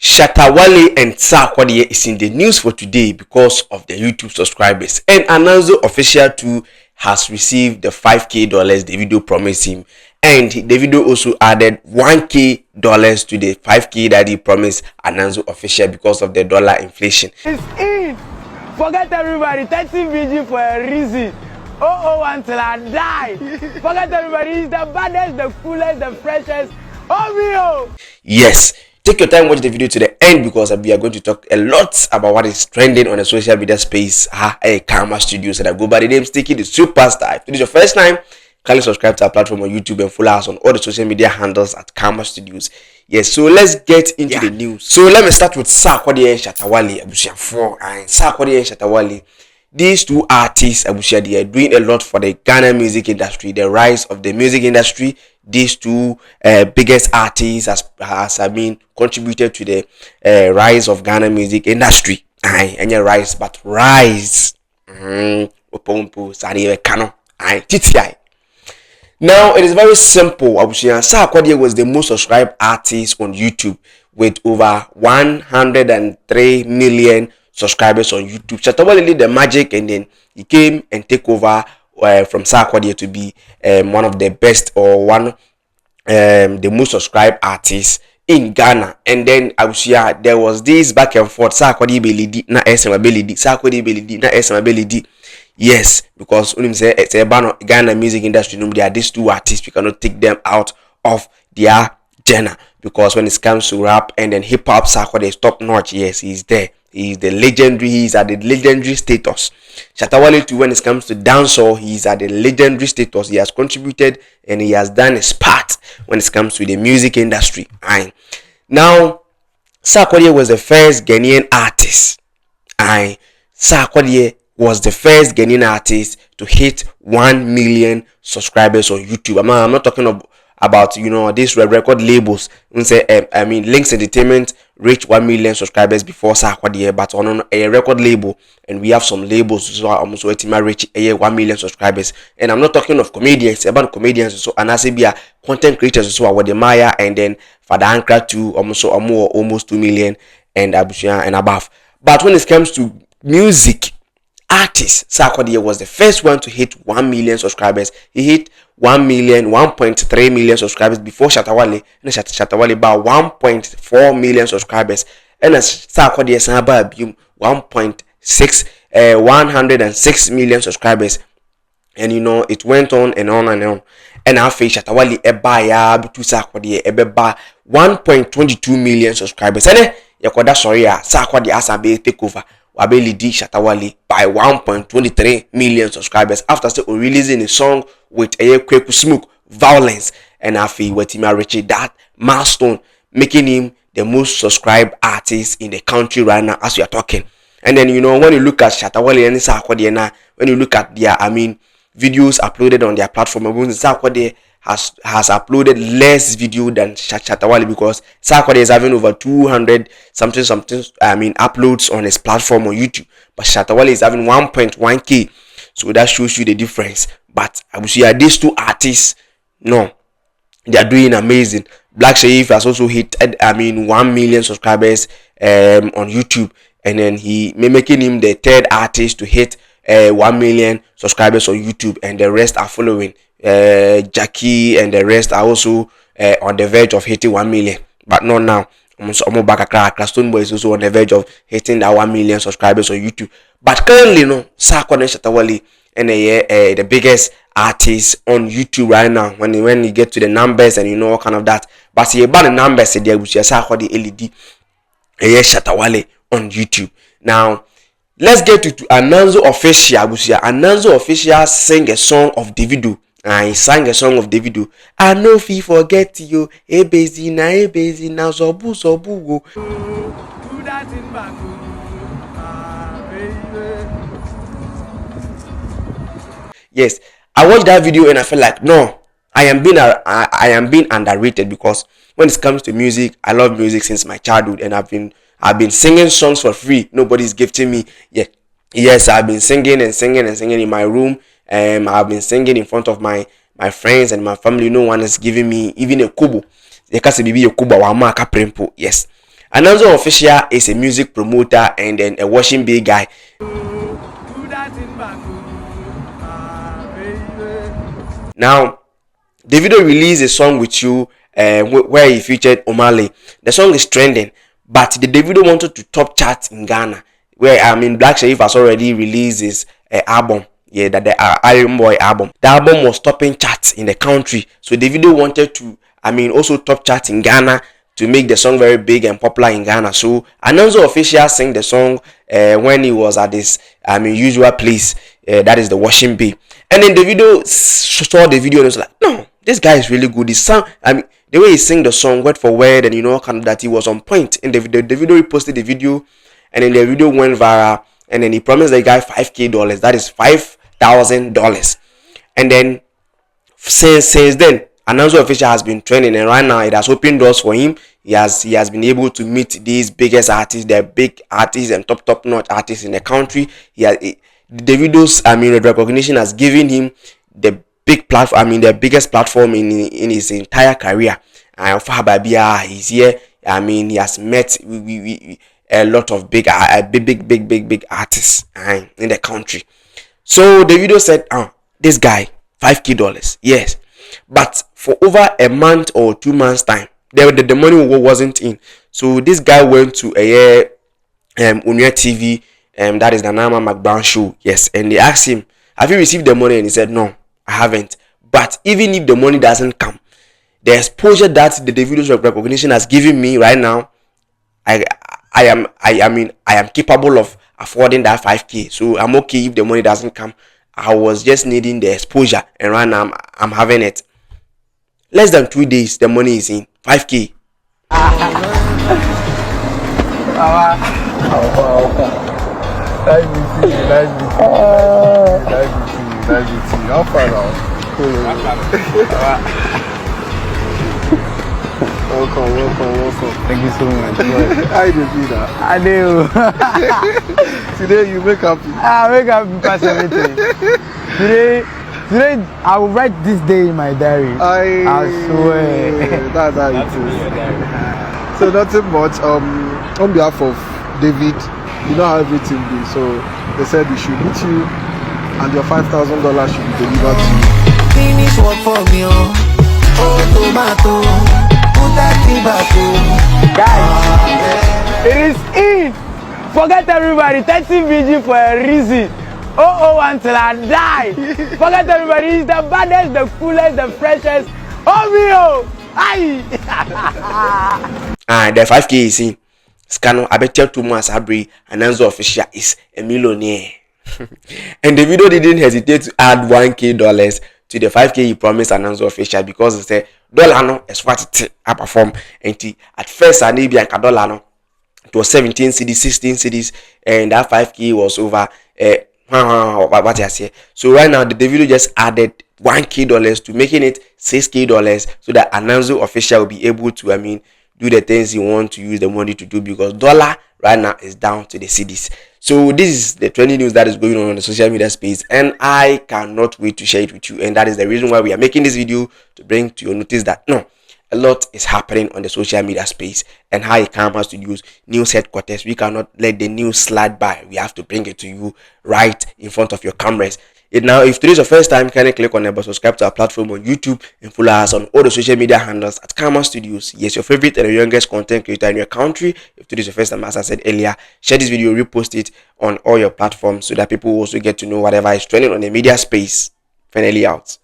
Shatta, Wale and Sarkodie is in the news for today because of the YouTube subscribers. And Ananzo official too has received the $5K Davido promised him. And Davido also added $1K to the $5K that he promised Ananzo official because of the dollar inflation. It's in. Forget everybody. 30 BG for a reason. Oh, until I die. Forget everybody. He's the baddest, the coolest, the freshest. Oh, yes. Take your time, watch the video to the end because we are going to talk a lot about what is trending on the social media space. Karma Studios, and I go by the name Sticky the Superstar. If this is your first time, kindly subscribe to our platform on YouTube and follow us on all the social media handles at Karma Studios. Yes, so let's get into the news. So let me start with Sarkodie and Shatta Wale. Sarkodie and Shatta Wale. These two artists, they are doing a lot for the Ghana music industry, the rise of the music industry. These two biggest artists has contributed to the rise of Ghana music industry. And rise, but rise. Now it is very simple. Sarkodie was the most subscribed artist on YouTube with over 103 million subscribers on YouTube. Shatta Wale did the magic, and then he came and take over from Sarkodie to be one of the best or the most subscribed artists in Ghana. And then there was this back and forth. Sarkodie belidi na esmabelidi. Sarkodie belidi na esmabelidi. Yes, because when say it's a Ghana music industry, there are these two artists. We cannot take them out of their genre because when it comes to rap and then hip hop, Sarkodie is top notch. Yes, he's there. He's the legendary. He's at the legendary status. Shatta Wale too, when it comes to dancehall, he's at the legendary status. He has contributed and he has done his part when it comes to the music industry. Now, Sarkodie was the first Ghanaian artist. Sarkodie was the first Ghanaian artist to hit 1 million subscribers on YouTube. I'm not talking about these record labels. Links Entertainment reached 1 million subscribers before Sarkodie, but on a record label, and we have some labels so almost reach 1 million subscribers. And I'm not talking of comedians, about comedians so and as content creators so with the Maya and then Father Ankra too almost 2 million and above. But when it comes to music artist, Sarkodie was the first one to hit 1 million subscribers. He hit 1.3 million subscribers before Shatta Wale, and Shatta Wale about 1.4 million subscribers, and as Sarkodie about 106 million subscribers. And it went on and on and on. And after Shatta Wale to Sarkodie 1.22 million subscribers. And Sarkodie as a take over Wabelidi Shatta Wale by 1.23 million subscribers after releasing a song with a Kweku Smoke Violence, and after he reached that milestone, making him the most subscribed artist in the country right now as we are talking. And then when you look at Shatta Wale and Sarkodie now, when you look at their videos uploaded on their platform, Sarkodie has uploaded less video than Shatta Wale because Sarkodie is having over 200 something uploads on his platform on YouTube, but Shatta Wale is having 1.1K. So that shows you the difference. But these two artists, no, they are doing amazing. Black Sheif has also hit 1 million subscribers on YouTube, and then he making him the third artist to hit 1 million subscribers on YouTube, and the rest are following. Jackie and the rest are also on the verge of hitting 1 million, but not now. Stone Boy is also on the verge of hitting that 1 million subscribers on YouTube. But currently, Sarkodie and Shatta Wale and the biggest artists on YouTube right now. When you get to the numbers and all kind of that, but see about the numbers, there which is Sarkodie LED and Shatta Wale on YouTube. Now let's get to Ananzo official. Ananzo official sang a song of Davido. He sang a song of Davido. I know if he forget you, busy now, zobu. Do that in Bangu. Yes, I watched that video and I felt like no, I am being underrated because when it comes to music, I love music since my childhood, and I've been singing songs for free. Nobody's gifting me yet. Yes, I've been singing in my room. I've been singing in front of my friends and my family. No one is giving me even a kubo. Yes, Ananzo Official is a music promoter and then a washing bay guy. Now, Davido released a song with you where he featured Wale. The song is trending, but the Davido wanted to top chart in Ghana, where Black Sherif has already released his album. Yeah, that the Iron Boy album. The album was topping charts in the country, so Davido wanted to, also top chart in Ghana to make the song very big and popular in Ghana. So Ananzo Official sang the song when he was at this usual place, that is the washing bay. And then Davido saw the video and was like, no, this guy is really good. His sound, the way he sang the song word for word, and kind of that he was on point. And the video reposted the video, and then the video went viral. And then he promised the guy $5,000. That is $5,000. And then since then, Ananzo Official has been trending, and right now it has opened doors for him. He has been able to meet these biggest artists, the big artists and top notch artists in the country. Davido's recognition has given him the big platform, the biggest platform in his entire career. And Fahababia, he's here. He has met a lot of big artists in the country. So Davido said, this guy $5,000, yes, but for over a month or 2 months time, the money wasn't in. So this guy went to a Unia TV, that is the Nama McBrown show, yes, and they asked him, have you received the money? And he said, no, I haven't. But even if the money doesn't come, the exposure that the Davido's recognition has given me right now, I am capable of affording that 5K. So I'm okay if the money doesn't come. I was just needing the exposure, and right now I'm having it. Less than 2 days, the money is in. 5K. How far now? Welcome. Thank you so much. How you doing that? I do. Today you make happy. I make happy past everything. Today I will write this day in my diary. I swear. That's how it is. So nothing much. On behalf of David, you know how everything be. So they said we should meet you, and your $5,000 should be delivered to you. Finish work for me, oh tomato, put that Guys, it is in. Forget everybody. 30 VG for a reason. Oh, until I die. Forget everybody. He's the baddest, the coolest, the freshest. Oh, Rio. Aye. The 5K is in. Scano, I bet you 2 months Abri, Ananzo Official is a millionaire. And Davido didn't hesitate to add $1,000 to the 5K he promised Ananzo Official, because he said dollar no is what it perform. And at first I need a dollar no, it was 17 cities, 16 cities, and that 5K was over what I say. So right now the Davido just added $1,000 to making it $6,000, so that Ananzo Official will be able to do the things he wants to use the money to do, because dollar right now is down to the cities. So this is the trending news that is going on the social media space, and I cannot wait to share it with you. And that is the reason why we are making this video, to bring to your notice that a lot is happening on the social media space, and how it comes to news headquarters. We cannot let the news slide by. We have to bring it to you right in front of your cameras. Now, if today is your first time, kindly click on the button, subscribe to our platform on YouTube, and follow us on all the social media handles at Karma Studios. Yes, your favorite and the youngest content creator in your country. If today is your first time, as I said earlier, share this video, repost it on all your platforms, so that people also get to know whatever is trending on the media space. Finally out.